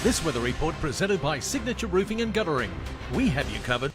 This weather report presented by Signature Roofing and Guttering. We have you covered.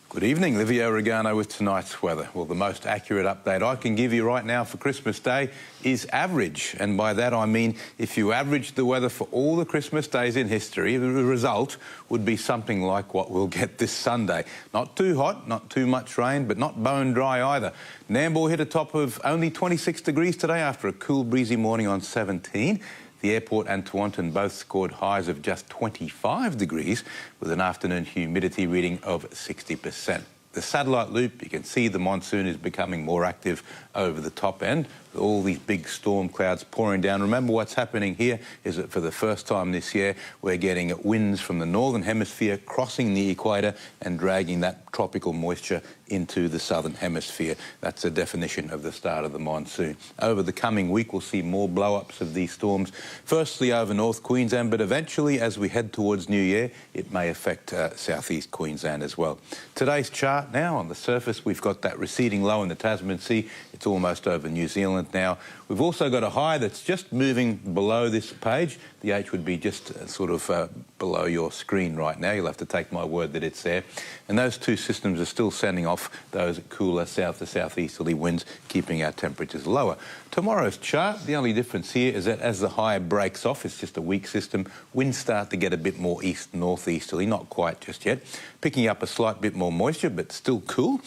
Good evening, Livio, Regano with tonight's weather. Well, the most accurate update I can give you right now for Christmas Day is average. And by that I mean if you average the weather for all the Christmas days in history, the result would be something like what we'll get this Sunday. Not too hot, not too much rain, but not bone dry either. Nambour hit a top of only 26 degrees today after a cool, breezy morning on 17. The airport and Taunton both scored highs of just 25 degrees with an afternoon humidity reading of 60%. The satellite loop, you can see the monsoon is becoming more active over the top end, with all these big storm clouds pouring down. Remember, what's happening here is that for the first time this year, we're getting winds from the northern hemisphere crossing the equator and dragging that tropical moisture into the southern hemisphere. That's a definition of the start of the monsoon. Over the coming week, we'll see more blow-ups of these storms, firstly over North Queensland, but eventually, as we head towards New Year, it may affect southeast Queensland as well. Today's chart now, on the surface, we've got that receding low in the Tasman Sea. It's almost over New Zealand now. We've also got a high that's just moving below this page. The H would be just sort of below your screen right now. You'll have to take my word that it's there. And those two systems are still sending off those cooler south to southeasterly winds, keeping our temperatures lower. Tomorrow's chart, the only difference here is that as the high breaks off, it's just a weak system, winds start to get a bit more east-northeasterly, not quite just yet, picking up a slight bit more moisture, but still cool.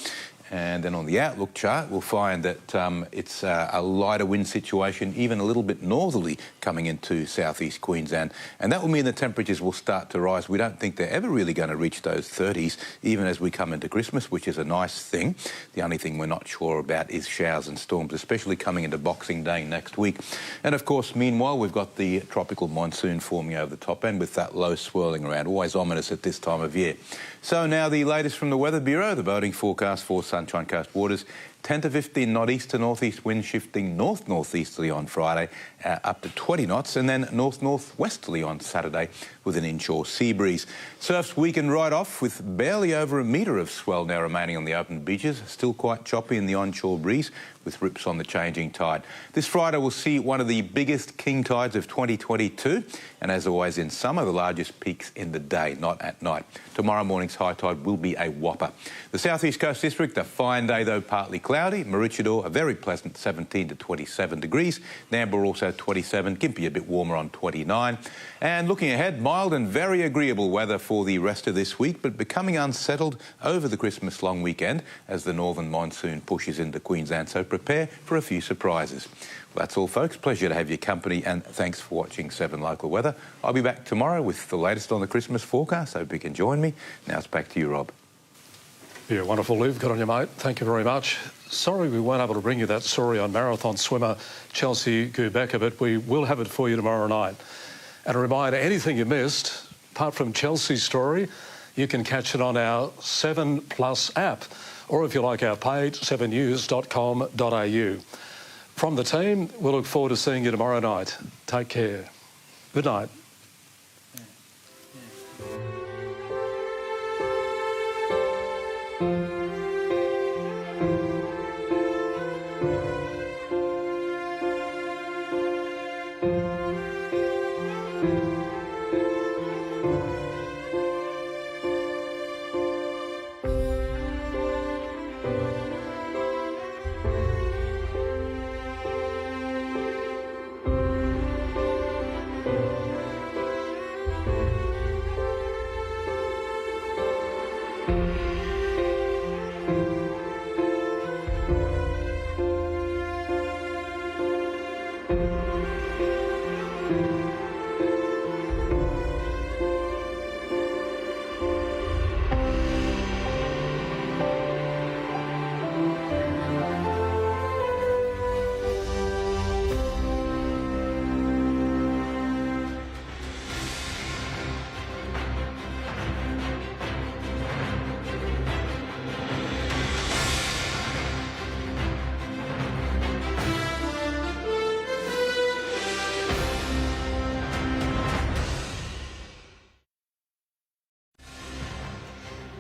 And then on the outlook chart, we'll find that it's a lighter wind situation, even a little bit northerly coming into southeast Queensland. And that will mean the temperatures will start to rise. We don't think they're ever really going to reach those 30s, even as we come into Christmas, which is a nice thing. The only thing we're not sure about is showers and storms, especially coming into Boxing Day next week. And of course, meanwhile, we've got the tropical monsoon forming over the top end with that low swirling around, always ominous at this time of year. So now the latest from the Weather Bureau, the boating forecast for Sunshine Coast waters. 10 to 15 knot east to northeast winds shifting north-northeasterly on Friday, up to 20 knots, and then north-northwesterly on Saturday with an inshore sea breeze. Surf's weakened right off with barely over a metre of swell now remaining on the open beaches. Still quite choppy in the onshore breeze with rips on the changing tide. This Friday we'll see one of the biggest king tides of 2022, and as always in summer, the largest peaks in the day, not at night. Tomorrow morning's high tide will be a whopper. The Southeast Coast District, a fine day though, partly cloudy. Maroochydore, a very pleasant 17 to 27 degrees. Nambour also 27. Gympie a bit warmer on 29. And looking ahead, mild and very agreeable weather for the rest of this week, but becoming unsettled over the Christmas long weekend as the northern monsoon pushes into Queensland. So prepare for a few surprises. Well, that's all, folks. Pleasure to have your company, and thanks for watching 7 Local Weather. I'll be back tomorrow with the latest on the Christmas forecast. Hope you can join me. Now it's back to you, Rob. Yeah, wonderful, Liv. Good on you, mate. Thank you very much. Sorry we weren't able to bring you that story on marathon swimmer Chelsea Gubecka, but we will have it for you tomorrow night. And a reminder, anything you missed, apart from Chelsea's story, you can catch it on our 7 Plus app, or if you like our page, 7news.com.au. From the team, we'll look forward to seeing you tomorrow night. Take care. Good night.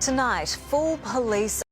Tonight, full police